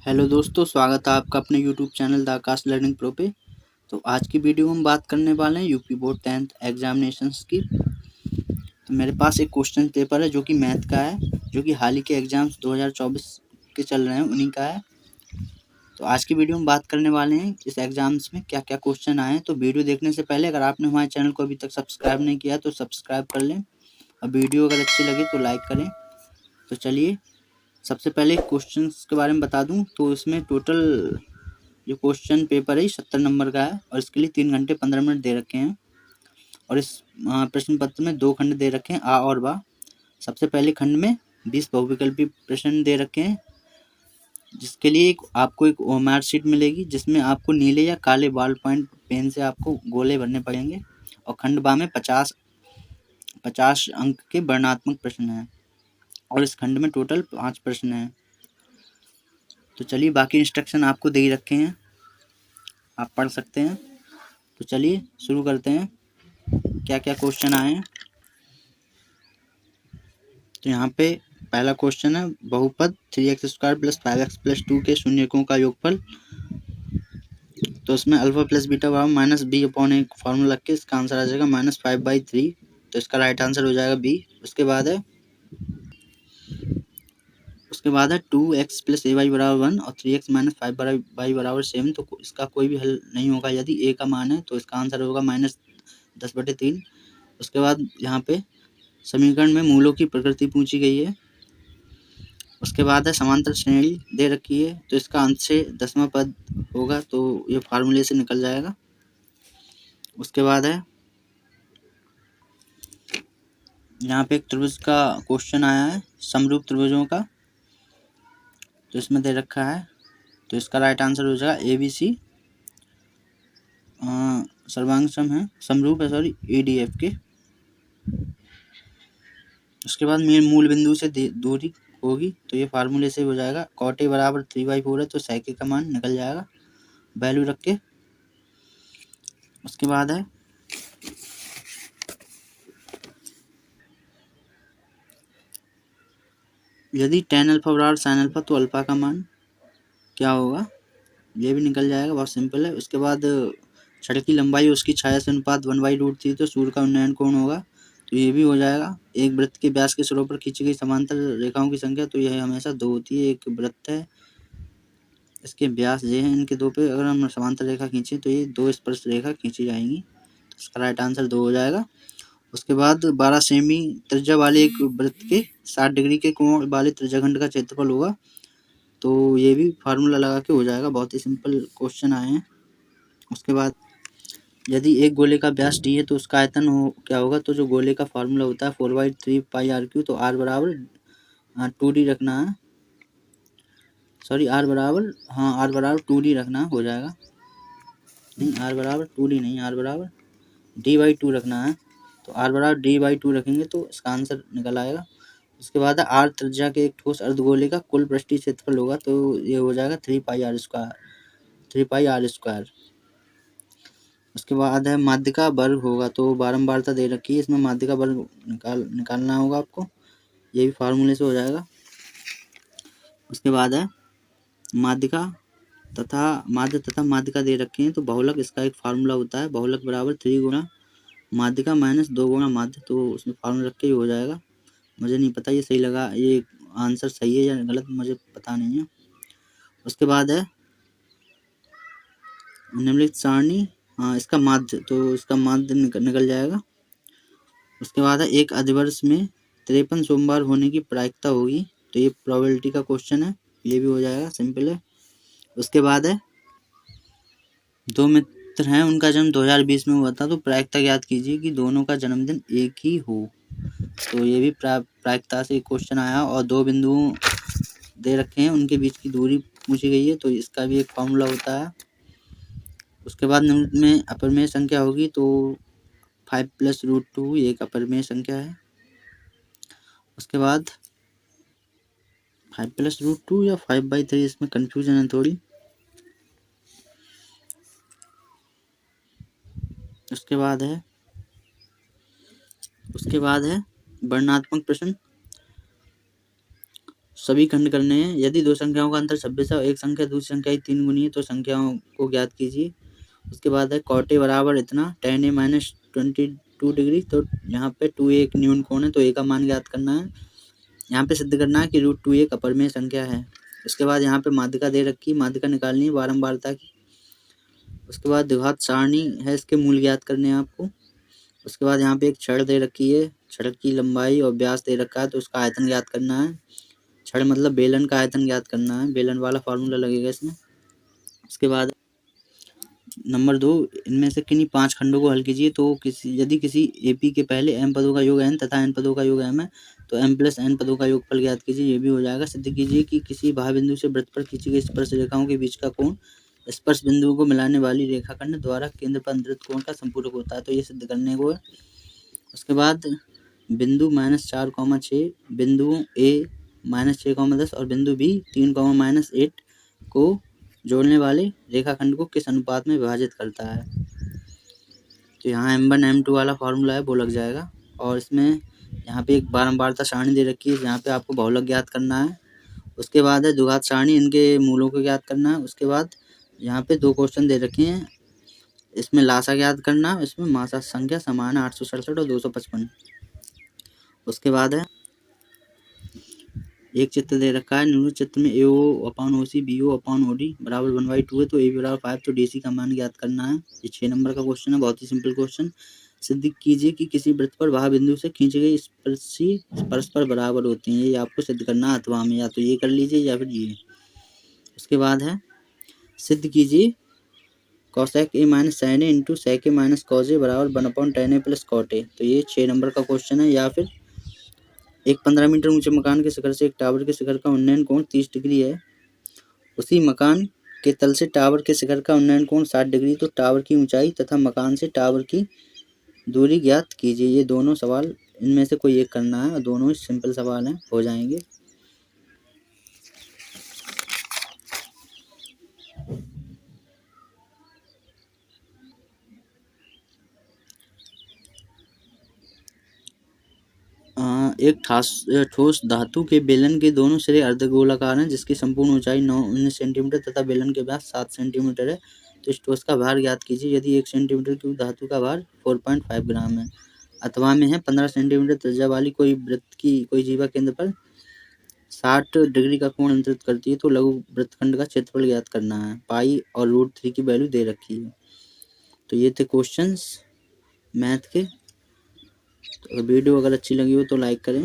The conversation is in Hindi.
हेलो दोस्तों, स्वागत है आपका अपने YouTube channel the Akash learning pro पे। तो आज की वीडियो में हम बात करने वाले हैं यूपी बोर्ड 10th एग्जामिनेशंस की। तो मेरे पास एक क्वेश्चन पेपर है जो कि मैथ का है, जो कि हाल ही के एग्जाम्स 2024 के चल रहे हैं, उन्हीं का है। तो आज की वीडियो में बात करने वाले हैं इस एग्जाम्स में क्या क्या क्वेश्चन आए हैं। तो वीडियो देखने से पहले अगर आपने हमारे चैनल को अभी तक सब्सक्राइब नहीं किया तो सब्सक्राइब कर लें, और वीडियो अगर अच्छी लगे तो लाइक करें। तो चलिए सबसे पहले क्वेश्चंस के बारे में बता दूं। तो इसमें टोटल जो क्वेश्चन पेपर है 70 नंबर का है, और इसके लिए 3 घंटे 15 मिनट दे रखे हैं। और इस प्रश्न पत्र में 2 खंड दे रखे हैं, आ और बा। सबसे पहले खंड में 20 बहुविकल्पी प्रश्न दे रखे हैं, जिसके लिए आपको एक मार्कशीट मिलेगी, जिसमें आपको नीले या काले बॉल पॉइंट पेन से आपको गोले भरने पड़ेंगे। और खंड बा में 50 अंक के वर्णनात्मक प्रश्न हैं, और इस खंड में टोटल 5 प्रश्न हैं। तो चलिए बाकी इंस्ट्रक्शन आपको दे ही रखे हैं, आप पढ़ सकते हैं। तो चलिए शुरू करते हैं क्या क्या क्वेश्चन आए हैं। तो यहाँ पे पहला क्वेश्चन है बहुपद 3x² + 5x + 2 के शून्यकों का योगफल। तो उसमें अल्फा प्लस बीटा बराबर -b/a फॉर्मूला रख के इसका आंसर आ जाएगा -5/3। तो इसका राइट आंसर हो जाएगा बी। उसके बाद है 2x + ay = 1 और 3x - 5y = 7। तो इसका कोई भी हल नहीं होगा यदि a का मान है, तो इसका आंसर होगा -10/3। उसके बाद यहाँ पे समीकरण में मूलों की प्रकृति पूछी गई है। उसके बाद है समांतर श्रेणी दे रखी है, तो इसका अंश से 10वां पद होगा, तो ये फार्मूले से निकल जाएगा। उसके बाद है यहाँ पे एक त्रिभुज का क्वेश्चन आया है, समरूप त्रिभुजों का। तो इसमें दे रखा है, तो इसका राइट आंसर हो जाएगा ABC। सर्वांग सम है, समरूप है, सॉरी, ADF के। उसके बाद मूल बिंदु से दूरी होगी, तो ये फार्मूले से हो जाएगा। cot A = 3/4 है, तो sec A का मान निकल जाएगा वैल्यू रख के। उसके बाद है यदि tan अल्फा बराबर sin अल्फा, तो अल्फा का मान क्या होगा, ये भी निकल जाएगा, बहुत सिंपल है। उसके बाद छड़ की लंबाई उसकी छाया से अनुपात 1/√3, तो सूर्य का उन्नयन कोण होगा, तो ये भी हो जाएगा। एक वृत्त के व्यास के सिरों पर खींची गई समांतर रेखाओं की संख्या, तो यह हमेशा 2 होती है। एक वृत्त है, इसके व्यास ये हैं, इनके 2 पे अगर हम समांतर रेखा खींचे तो ये 2 स्पर्श रेखा खींची जाएंगी, तो इसका राइट आंसर 2 हो जाएगा। उसके बाद 12 सेमी त्रिज्या वाले एक वृत्त के 60 डिग्री के कोण वाले त्रिज्याखंड का क्षेत्रफल होगा, तो ये भी फार्मूला लगा के हो जाएगा। बहुत ही सिंपल क्वेश्चन आए हैं। उसके बाद यदि एक गोले का व्यास d है, तो उसका आयतन क्या होगा, तो जो गोले का फार्मूला होता है 4/3πr²। तो r बराबर 2d रखना है, सॉरी r बराबर 2d रखना हो जाएगा। नहीं, r बराबर 2d नहीं, r बराबर d/2 रखना है। तो r बराबर d/2 रखेंगे तो इसका आंसर निकल आएगा। उसके बाद r त्रिज्या के एक ठोस अर्धगोले का कुल पृष्ठीय क्षेत्रफल होगा, तो ये हो जाएगा 3πr²। उसके बाद है माध्यिका वर्ग होगा, तो बारंबारता दे रखी है, इसमें माध्यिका वर्ग निकालना होगा आपको, ये भी फार्मूले से हो जाएगा। उसके बाद है माध्यिका तथा माध्यिका दे रखे हैं, तो बहुलक इसका एक फार्मूला होता है, बहुलक बराबर 3 गुणा माध्यिका - 2 गुणा माध्य, तो उसमें फार्मूला रख के ही हो जाएगा। मुझे नहीं पता ये सही लगा, ये आंसर सही है या गलत, मुझे पता नहीं है। उसके बाद है निम्नलिखित सारणी, इसका माध्य, तो इसका माध्य निकल जाएगा। उसके बाद है एक अधिवर्ष में 53 सोमवार होने की प्रायिकता होगी, तो ये प्रोबेबिलिटी का क्वेश्चन है, ये भी हो जाएगा, सिंपल है। उसके बाद है 2 मित्र हैं, उनका जन्म 2020 में हुआ था, तो प्रायिकता ज्ञात कीजिए कि दोनों का जन्मदिन एक ही हो। तो ये भी प्रायिकता से क्वेश्चन आया, और 2 बिंदु दे रखे हैं, उनके बीच की दूरी पूछी गई है, तो इसका भी एक फॉर्मूला होता है। उसके बाद निम्न में अपरिमेय संख्या होगी, तो 5 + √2 एक अपरिमेय संख्या है। उसके बाद 5 + √2 या 5/3, इसमें कंफ्यूजन है थोड़ी। उसके बाद है वर्णनात्मक प्रश्न। सभी खंड करने हैं। यदि दो संख्याओं का अंतर 26 है और एक संख्या दूसरी संख्या की 3 गुनी है तो संख्याओं को ज्ञात कीजिए। उसके बाद है cot a बराबर इतना tan a माइनस 22 डिग्री। तो यहाँ पे 2a एक न्यून कोण है तो a का मान ज्ञात करना है। यहाँ पे सिद्ध करना है कि √2 एक अपरिमेय संख्या है। इसके बाद यहाँ पे माध्यिका दे रखी है, माध्यिका निकालनी है बारंबारता की। उसके बाद द्विघात सारणी है, इसके मूल ज्ञात करने हैं आपको। उसके बाद यहाँ पे एक छड़ दे रखी है, छड़ की लंबाई और व्यास दे रखा है तो उसका आयतन ज्ञात करना है। छड़ मतलब बेलन का आयतन ज्ञात करना है, बेलन वाला फार्मूला लगेगा इसमें। उसके बाद नंबर 2, इनमें से किन्हीं 5 खंडों को हल कीजिए। तो यदि किसी AP के पहले m पदों का योग n तथा n पदों का योग m है तो m + n पदों का योगफल ज्ञात कीजिए। ये भी हो जाएगा। सिद्ध कीजिए कि किसी भाबिंदु से वृत्त पर खींची गई स्पर्श रेखाओं के बीच का कोण स्पर्श बिंदुओं को मिलाने वाली रेखाखंड द्वारा केंद्र पर अंतरित कोण का संपूरक होता है। तो ये सिद्ध करने को है। उसके बाद बिंदु -4,6 बिंदुओं A -6,10 और बिंदु B 3,-8 को जोड़ने वाले रेखाखंड को किस अनुपात में विभाजित करता है। तो यहाँ m1 m2 वाला फार्मूला है वो लग जाएगा। और इसमें यहाँ पे एक बारंबारता सारणी दे रखी है जहाँ पे आपको बहुलक ज्ञात करना है। उसके बाद है द्विघात सारणी, इनके मूलों को ज्ञात करना है। उसके बाद यहाँ पे 2 क्वेश्चन दे रखे हैं, इसमें लासा ज्ञात करना है, इसमें मासा संख्या समान है 867 और 255। उसके बाद है एक चित्र दे रखा है, निम्न चित्र में AO/OC BO/OD बराबर 1/2 है तो AB बराबर 5 तो DC का मान ज्ञात करना है। ये 6 नंबर का क्वेश्चन है, बहुत ही सिंपल क्वेश्चन। सिद्ध कीजिए कि किसी वृत्त पर बाह्य बिंदु से खींची गई स्पर्शी परस्पर बराबर होती हैं। ये आपको सिद्ध करना है अथवा में, या तो ये कर लीजिए या फिर ये। उसके बाद है सिद्ध कीजिए cosec A - sin A × sec A - cos A बराबर 1/tan A + cot A। तो ये 6 नंबर का क्वेश्चन है। या फिर एक 15 मीटर ऊंचे मकान के शिखर से एक टावर के शिखर का उन्नयन कोण 30 डिग्री है। उसी मकान के तल से टावर के शिखर का उन्नयन कोण 60 डिग्री। तो टावर की ऊंचाई तथा मकान से टावर की दूरी ज्ञात कीजिए। ये दोनों सवाल, इनमें से कोई एक करना है और दोनों ही सिंपल सवाल हैं, हो जाएंगे। एक ठोस धातु के बेलन के दोनों सिरे अर्धगोलाकार हैं जिसकी संपूर्ण ऊंचाई 19 सेंटीमीटर तथा बेलन के व्यास 7 सेंटीमीटर है। तो इस ठोस का भार ज्ञात कीजिए। यदि 1 सेंटीमीटर की धातु का भार 4.5 ग्राम है। अथवा में है 15 सेंटीमीटर त्रिज्या वाली कोई वृत्त की कोई जीवा केंद्र पर 60 डिग्री का कोण अंतरित करती है तो लघु वृत्तखंड का क्षेत्रफल ज्ञात करना है। पाई और √3 की वैल्यू दे रखी है। तो ये थे क्वेश्चंस मैथ के। तो वीडियो अगर अच्छी लगी हो तो लाइक करें।